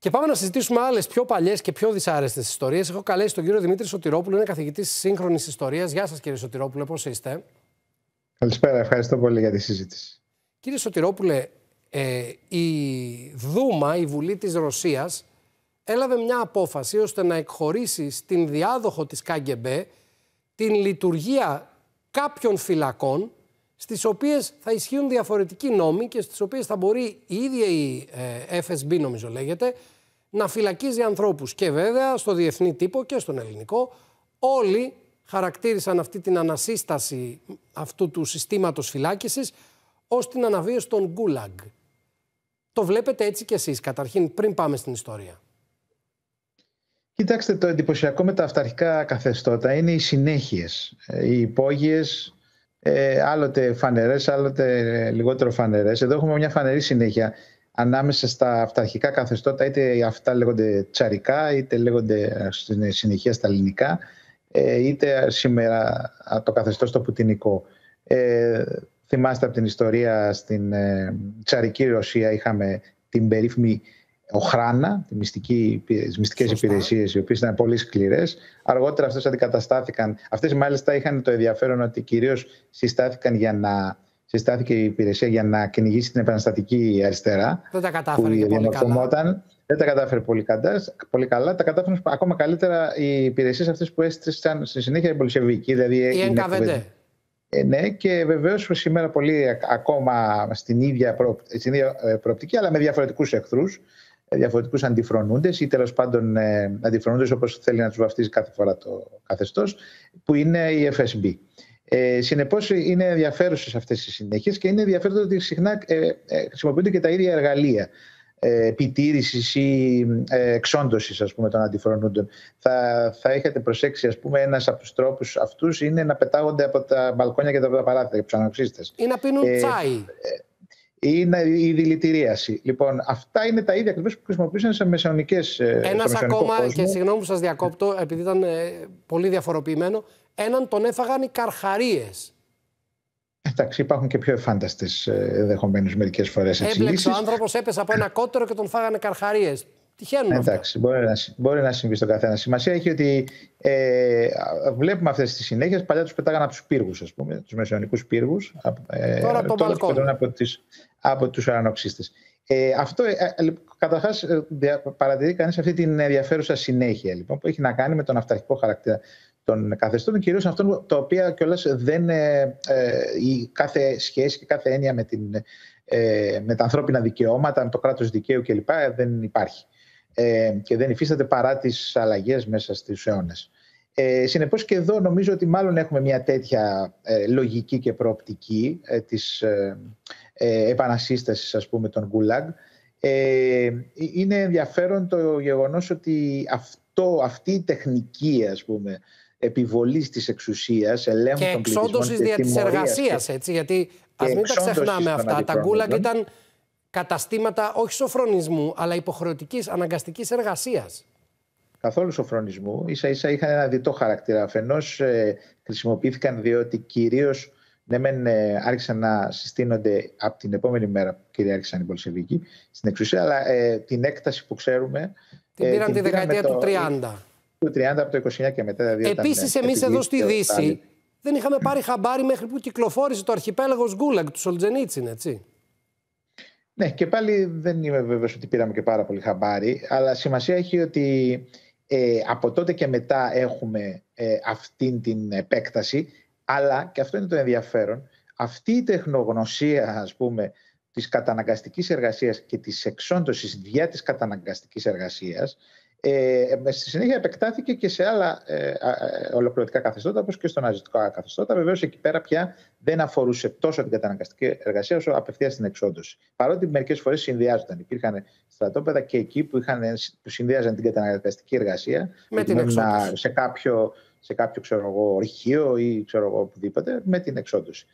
Και πάμε να συζητήσουμε άλλες πιο παλιές και πιο δυσάρεστες ιστορίες. Έχω καλέσει τον κύριο Δημήτρη Σωτηρόπουλο, είναι καθηγητής σύγχρονης ιστορίας. Γεια σας, κύριε Σωτηρόπουλε, πώς είστε? Καλησπέρα, ευχαριστώ πολύ για τη συζήτηση. Κύριε Σωτηρόπουλε, η Δούμα, η Βουλή της Ρωσίας, έλαβε μια απόφαση ώστε να εκχωρήσει στην διάδοχο της ΚΑΓΚΕΜΠΕ την λειτουργία κάποιων φυλακών, στις οποίες θα ισχύουν διαφορετικοί νόμοι και στις οποίες θα μπορεί η ίδια η FSB, νομίζω λέγεται, να φυλακίζει ανθρώπους. Και βέβαια στο διεθνή τύπο και στον ελληνικό όλοι χαρακτήρισαν αυτή την ανασύσταση αυτού του συστήματος φυλάκισης ως την αναβίωση των Γκούλαγκ. Το βλέπετε έτσι κι εσείς, καταρχήν, πριν πάμε στην ιστορία? Κοιτάξτε, το εντυπωσιακό με τα αυταρχικά καθεστώτα είναι οι συνέχειες, οι υπόγειες, άλλοτε φανερές, άλλοτε λιγότερο φανερές. Εδώ έχουμε μια φανερή συνέχεια ανάμεσα στα αυταρχικά καθεστώτα, είτε αυτά λέγονται τσαρικά, είτε λέγονται στην συνεχεία στα ελληνικά, είτε σήμερα το καθεστώς το πουτινικό. Θυμάστε από την ιστορία, στην τσαρική Ρωσία είχαμε την περίφημη Οχράνα, τις μυστικές υπηρεσίες, οι οποίες ήταν πολύ σκληρές. Αργότερα αυτές αντικαταστάθηκαν. Αυτές μάλιστα είχαν το ενδιαφέρον ότι κυρίως συστάθηκε η υπηρεσία για να κυνηγήσει την επαναστατική αριστερά. Δεν τα κατάφερε και πολύ καλά. Δεν τα κατάφερε πολύ καλά. Τα κατάφεραν ακόμα καλύτερα οι υπηρεσίες αυτές που έστησαν στη συνέχεια οι Μπολσεβίκοι. Δηλαδή η NKVD. Ναι, και βεβαίως σήμερα πολύ ακόμα στην ίδια προοπτική, αλλά με διαφορετικούς εχθρούς, διαφορετικούς αντιφρονούντες ή τέλος πάντων αντιφρονούντες όπως θέλει να τους βαφτίζει κάθε φορά το καθεστώς, που είναι η FSB. Συνεπώς είναι ενδιαφέρουσες αυτές οι συνέχειες και είναι ενδιαφέρον ότι συχνά χρησιμοποιούνται και τα ίδια εργαλεία επιτήρησης ή εξόντωσης, ας πούμε, των αντιφρονούντων. Θα έχετε προσέξει, ας πούμε, ένας από τους τρόπους αυτούς είναι να πετάγονται από τα μπαλκόνια και από τα παράθυρα, τους ανοξύστες. Ή να πίνουν τσάι. Είναι η δηλητηρίαση. Λοιπόν, αυτά είναι τα ίδια ακριβώς που χρησιμοποιούσαν σε μεσαιωνικές. Ένας ακόμα, κόσμο. Και συγγνώμη που σας διακόπτω, επειδή ήταν πολύ διαφοροποιημένο, έναν τον έφαγαν οι καρχαρίες. Εντάξει, υπάρχουν και πιο εφάνταστες ενδεχομένως μερικές φορές εξηγήσεις. Έμπλεξε ο άνθρωπος, έπεσε από ένα κότερο και τον φάγανε καρχαρίες. Τυχαίνουν Εντάξει, μπορεί να συμβεί στον καθένα. Σημασία έχει ότι βλέπουμε αυτές τις συνέχειες. Παλιά τους πετάγανε από τους πύργους, ας πούμε, τους μεσαιωνικούς πύργους. Τώρα από το μπαλκόνι. Από τους αρανοξύστες. Αυτό καταρχάς παρατηρεί κανείς αυτή την ενδιαφέρουσα συνέχεια, λοιπόν, που έχει να κάνει με τον αυταρχικό χαρακτήρα των καθεστώτων, κυρίως αυτών το οποίο κιόλας η κάθε σχέση και κάθε έννοια με τα ανθρώπινα δικαιώματα, με το κράτος δικαίου κλπ. Δεν υπάρχει. Και δεν υφίσταται παρά τις αλλαγές μέσα στους αιώνες. Συνεπώς και εδώ νομίζω ότι μάλλον έχουμε μια τέτοια λογική και προοπτική της επανασύστασης, ας πούμε, των Γκούλαγκ. Είναι ενδιαφέρον το γεγονός ότι αυτή η τεχνική, ας πούμε, επιβολής της εξουσίας, ελέγχου των πληθυσμών και εξόντωσης δια της εργασίας, έτσι, γιατί ας μην τα ξεχνάμε αυτά. Τα Γκούλαγκ ήταν καταστήματα όχι σοφρονισμού, αλλά υποχρεωτικής, αναγκαστικής εργασίας. Καθόλου σοφρονισμού. Ίσα-ίσα είχαν ένα διτό χαρακτήρα. Αφενός χρησιμοποιήθηκαν διότι κυρίως άρχισαν να συστήνονται από την επόμενη μέρα που κυριάρχησαν οι Μπολσεβίκοι στην εξουσία, αλλά την έκταση που ξέρουμε την πήραν τη δεκαετία του 30. Του 30 από το 29 και μετά. Δηλαδή, επίσης εμείς εδώ στη Δύση δεν είχαμε πάρει χαμπάρι μέχρι που κυκλοφόρησε το αρχιπέλαγος Γκούλαγκ του Σολτζενίτσιν, έτσι. Ναι, και πάλι δεν είμαι βέβαιος ότι πήραμε και πάρα πολύ χαμπάρι, αλλά σημασία έχει ότι από τότε και μετά έχουμε αυτήν την επέκταση, αλλά, και αυτό είναι το ενδιαφέρον, αυτή η τεχνογνωσία, ας πούμε, της καταναγκαστικής εργασίας και της εξόντωσης δια της καταναγκαστικής εργασίας, στη συνέχεια επεκτάθηκε και σε άλλα ολοκληρωτικά καθεστώτα, όπως και στο ναζιστικό καθεστώτα. Βεβαίως εκεί πέρα πια δεν αφορούσε τόσο την καταναγκαστική εργασία όσο απευθείας την εξόντωση. Παρότι μερικές φορές συνδυάζονταν. Υπήρχαν στρατόπεδα και εκεί που συνδυάζαν την καταναγκαστική εργασία με την εξόντωση. Σε κάποιο ορυχείο ή οπουδήποτε με την εξόντωση.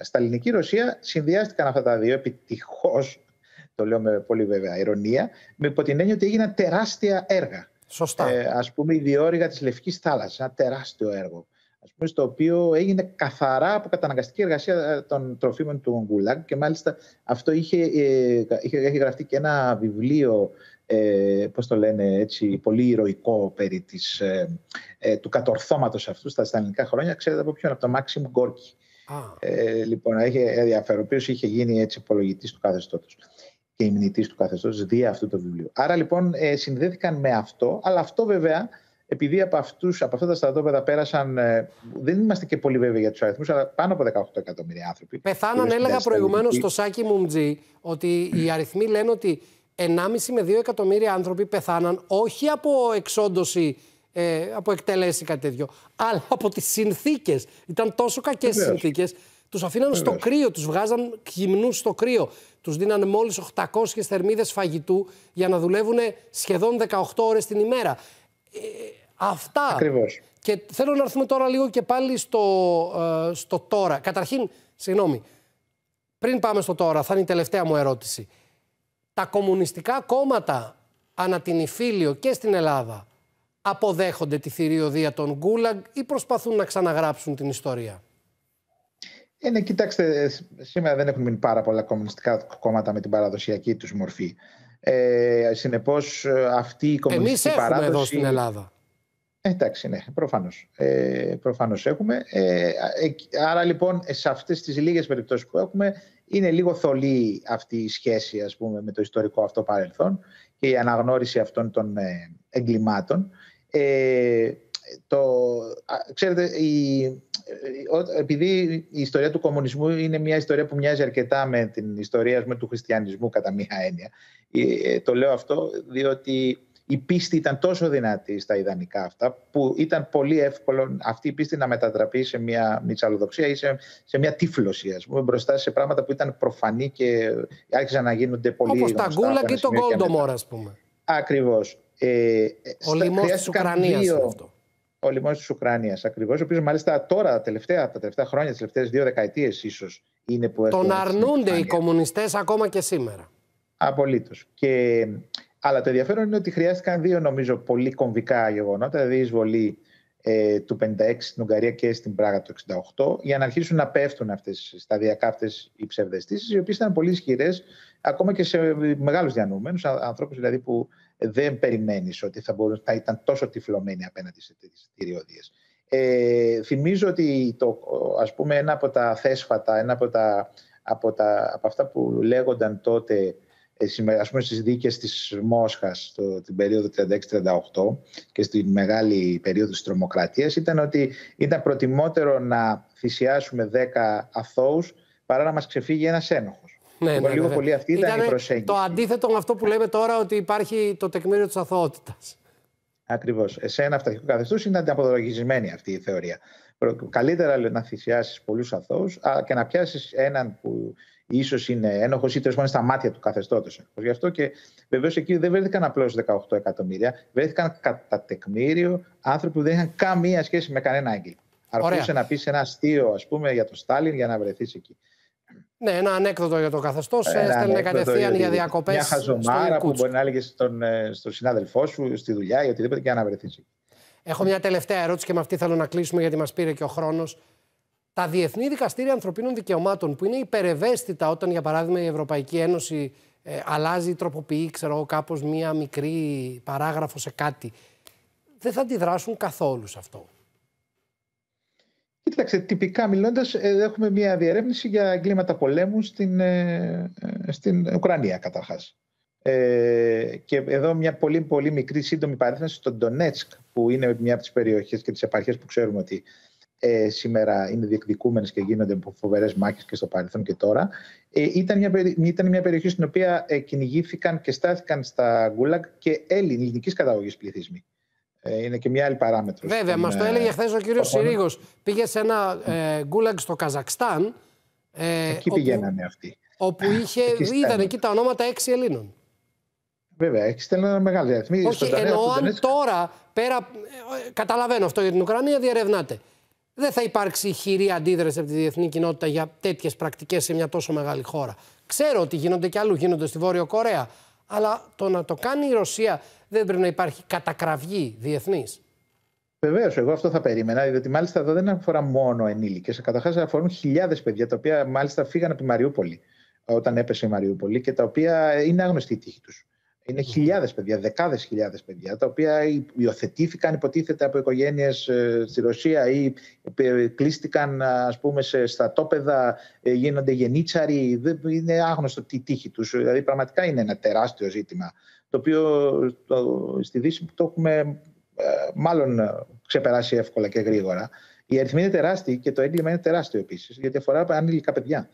Στα ελληνική Ρωσία συνδυάστηκαν αυτά τα δύο επιτυχώς. Το λέω με πολύ βέβαια ειρωνία, με υπό την έννοια ότι έγιναν τεράστια έργα. Σωστά. Ας πούμε, η διόρυγα της Λευκής Θάλασσας, ένα τεράστιο έργο. ας πούμε, στο οποίο έγινε καθαρά από καταναγκαστική εργασία των τροφίμων του Γκουλάγ, και μάλιστα αυτό είχε γραφτεί και ένα βιβλίο, πώς το λένε έτσι, πολύ ηρωικό περί του κατορθώματος αυτού στα ελληνικά χρόνια. Ξέρετε από ποιον? Από τον Μάξιμ Γκόρκι. Λοιπόν, έχει ενδιαφέρον, ο οποίος είχε γίνει έτσι απολογητής του καθεστώτος και υμνητής του καθεστώτος δια αυτού το βιβλίο. Άρα λοιπόν συνδέθηκαν με αυτό, αλλά αυτό βέβαια, επειδή από αυτά τα στρατόπεδα πέρασαν, δεν είμαστε και πολύ βέβαιοι για τους αριθμούς, αλλά πάνω από 18 εκατομμύρια άνθρωποι. Πεθάναν, έλεγα προηγουμένως στο Σάκη Μουμτζή, ότι οι αριθμοί λένε ότι 1,5 με 2 εκατομμύρια άνθρωποι πεθάναν όχι από εξόντωση, από εκτέλεση κάτι τέτοιο, αλλά από τις συνθήκες. Ήταν τόσο κακές οι συνθήκες. Τους αφήναν στο κρύο, τους βγάζαν γυμνούς στο κρύο. Τους δίνανε μόλις 800 θερμίδες φαγητού για να δουλεύουν σχεδόν 18 ώρες την ημέρα. Αυτά. Ακριβώς. Και θέλω να έρθουμε τώρα λίγο και πάλι στο τώρα. Καταρχήν, συγγνώμη, πριν πάμε στο τώρα, θα είναι η τελευταία μου ερώτηση. Τα κομμουνιστικά κόμματα ανά την Ιφίλιο και στην Ελλάδα αποδέχονται τη θηριωδία των Γκούλαγκ ή προσπαθούν να ξαναγράψουν την ιστορία? Ναι, κοιτάξτε, σήμερα δεν έχουν μείνει πάρα πολλά κομμουνιστικά κόμματα με την παραδοσιακή τους μορφή. Συνεπώς, αυτή η κομμουνιστική παράδοση... Εμείς έχουμε εδώ στην Ελλάδα. Εντάξει, ναι, προφανώς έχουμε. Άρα λοιπόν, σε αυτές τις λίγες περιπτώσεις που έχουμε, είναι λίγο θολή αυτή η σχέση, ας πούμε, με το ιστορικό αυτό παρελθόν και η αναγνώριση αυτών των εγκλημάτων. Ξέρετε, επειδή η ιστορία του κομμουνισμού είναι μια ιστορία που μοιάζει αρκετά με την ιστορία του χριστιανισμού κατά μία έννοια, το λέω αυτό διότι η πίστη ήταν τόσο δυνατή στα ιδανικά αυτά, που ήταν πολύ εύκολο αυτή η πίστη να μετατραπεί σε μια μυτσαλοδοξία ή σε μια τύφλωση, ας πούμε, μπροστά σε πράγματα που ήταν προφανή και άρχισαν να γίνονται πολύ γνωστά. Όπως τα Γκούλαγκ και το Γκόλντομορ, ας πούμε. Ακριβώς. Ο λοιμός της Ουκρανίας είναι αυτό. Ο λοιμός της Ουκρανίας, ακριβώς. Ο οποίος μάλιστα τώρα, τα τελευταία χρόνια, τις τελευταίες 2 δεκαετίες ίσως, είναι που τον αρνούνται οι κομμουνιστές ακόμα και σήμερα. Απολύτως. Αλλά το ενδιαφέρον είναι ότι χρειάστηκαν 2, νομίζω, πολύ κομβικά γεγονότα, δηλαδή η εισβολή του 1956 στην Ουγγαρία και στην Πράγα το 1968, για να αρχίσουν να πέφτουν σταδιακά αυτές οι ψευδαισθήσεις, οι οποίες ήταν πολύ ισχυρές ακόμα και σε μεγάλους διανοούμενους, ανθρώπους δηλαδή που δεν περιμένεις ότι θα ήταν τόσο τυφλωμένοι απέναντι σε τέτοιες θηριωδίες. Θυμίζω ότι ας πούμε, ένα από τα θέσφατα, ένα από αυτά που λέγονταν τότε, ας πούμε, στις δίκες της Μόσχας την περίοδο 36-38 και στην μεγάλη περίοδο της τρομοκρατίας, ήταν ότι ήταν προτιμότερο να θυσιάσουμε 10 αθώους παρά να μας ξεφύγει ένας ένοχος. Ναι, λίγο πολύ αυτή ήταν η προσέγγιση. Το αντίθετο με αυτό που λέμε τώρα, ότι υπάρχει το τεκμήριο της αθωότητας. Ακριβώς. Σε ένα αυταρχικό καθεστώς είναι αντιαποδολογισμένη αυτή η θεωρία. Καλύτερα να θυσιάσεις πολλούς αθώους και να πιάσεις έναν που ίσως είναι ένοχος ή τέλος πάντων στα μάτια του καθεστώτος. Γι' αυτό και βεβαίως εκεί δεν βρέθηκαν απλώς 18 εκατομμύρια, βρέθηκαν κατά τεκμήριο άνθρωποι που δεν είχαν καμία σχέση με κανένα έγκλημα. Αρκούσε να πεις ένα αστείο, ας πούμε, για τον Στάλιν για να βρεθείς εκεί. Ναι, ένα ανέκδοτο για το καθεστώς, έστελνε κατευθείαν για διακοπές. Μια χαζομάρα που μπορεί να έλεγε στον συνάδελφό σου, στη δουλειά ή οτιδήποτε, και να βρεθείς εκεί. Έχω μια τελευταία ερώτηση και με αυτή θέλω να κλείσουμε, γιατί μας πήρε και ο χρόνος. Τα διεθνή δικαστήρια ανθρωπίνων δικαιωμάτων, που είναι υπερευαίσθητα όταν, για παράδειγμα, η Ευρωπαϊκή Ένωση αλλάζει ή τροποποιεί, κάπως μία μικρή παράγραφο σε κάτι, δεν θα αντιδράσουν καθόλου σε αυτό? Κοίταξε, τυπικά μιλώντας, έχουμε μια διερεύνηση για εγκλήματα πολέμου στην Ουκρανία, καταρχάς. Και εδώ μια πολύ, πολύ μικρή σύντομη παρένθεση στο Ντονέτσκ, που είναι μια από τις περιοχές και τις επαρχίες που ξέρουμε ότι σήμερα είναι διεκδικούμενες και γίνονται φοβερές μάχες και στο παρελθόν και τώρα. Ήταν μια περιοχή στην οποία κυνηγήθηκαν και στάθηκαν στα Γκούλαγκ και ελληνικής καταγωγής πληθυσμοί. Είναι και μια άλλη παράμετρο. Βέβαια, μας το έλεγε χθες ο κύριος Συρίγος. Πήγε σε ένα Γκούλαγκ στο Καζακστάν. Εκεί πηγαίνανε αυτοί. Όπου είδαν εκεί τα ονόματα 6 Ελλήνων. Βέβαια, έχει στέλνει ένα μεγάλο αριθμό. Όχι, εννοώ αν τώρα πέρα. Καταλαβαίνω αυτό για την Ουκρανία, διερευνάται. Δεν θα υπάρξει ηχηρή αντίδραση από τη διεθνή κοινότητα για τέτοιες πρακτικές σε μια τόσο μεγάλη χώρα. Ξέρω ότι γίνονται και αλλού, γίνονται στη Βόρειο Κορέα. Αλλά το να το κάνει η Ρωσία, δεν πρέπει να υπάρχει κατακραυγή διεθνής? Βεβαίως, εγώ αυτό θα περίμενα, διότι μάλιστα εδώ δεν αφορά μόνο ενήλικες. Καταρχάς αφορούν χιλιάδες παιδιά, τα οποία μάλιστα φύγαν από τη Μαριούπολη όταν έπεσε η Μαριούπολη και τα οποία είναι άγνωστη η τύχη τους. Είναι χιλιάδες παιδιά, δεκάδες χιλιάδες παιδιά, τα οποία υιοθετήθηκαν υποτίθεται από οικογένειες στη Ρωσία ή κλείστηκαν, ας πούμε, σε στρατόπεδα, γίνονται γενίτσαροι. Είναι άγνωστο τη τύχη τους. Δηλαδή πραγματικά είναι ένα τεράστιο ζήτημα, το οποίο στη Δύση το έχουμε μάλλον ξεπεράσει εύκολα και γρήγορα. Η αριθμή είναι τεράστια και το έγκλημα είναι τεράστιο επίσης, γιατί αφορά ανήλικα παιδιά.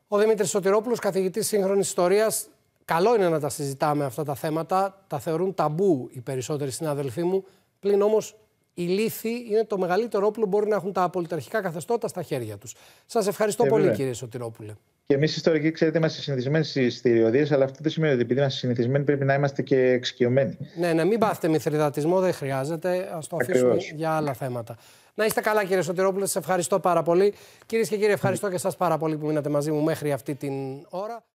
Ο Δημήτρης Σωτηρόπουλος, καθηγητής σύγχρονης ιστορίας. Καλό είναι να τα συζητάμε αυτά τα θέματα. Τα θεωρούν ταμπού οι περισσότεροι συναδελφοί μου. Πλην όμως η λύθη είναι το μεγαλύτερο όπλο που μπορεί να έχουν τα απολυταρχικά καθεστώτα στα χέρια τους. Σας ευχαριστώ πολύ, κύριε Σωτηρόπουλε. Και εμείς ιστορικοί, ξέρετε, είμαστε συνηθισμένοι στις θηριωδίες, αλλά αυτό δεν σημαίνει ότι επειδή είμαστε συνηθισμένοι πρέπει να είμαστε και εξοικειωμένοι. Ναι, μην πάθετε μυθριδατισμό, δεν χρειάζεται. Ας το αφήσουμε για άλλα θέματα. Να είστε καλά, κύριε Σωτηρόπουλε, σας ευχαριστώ πάρα πολύ. Κυρίες και κύριοι, ευχαριστώ και εσάς πάρα πολύ που μείνατε μαζί μου μέχρι αυτή την ώρα.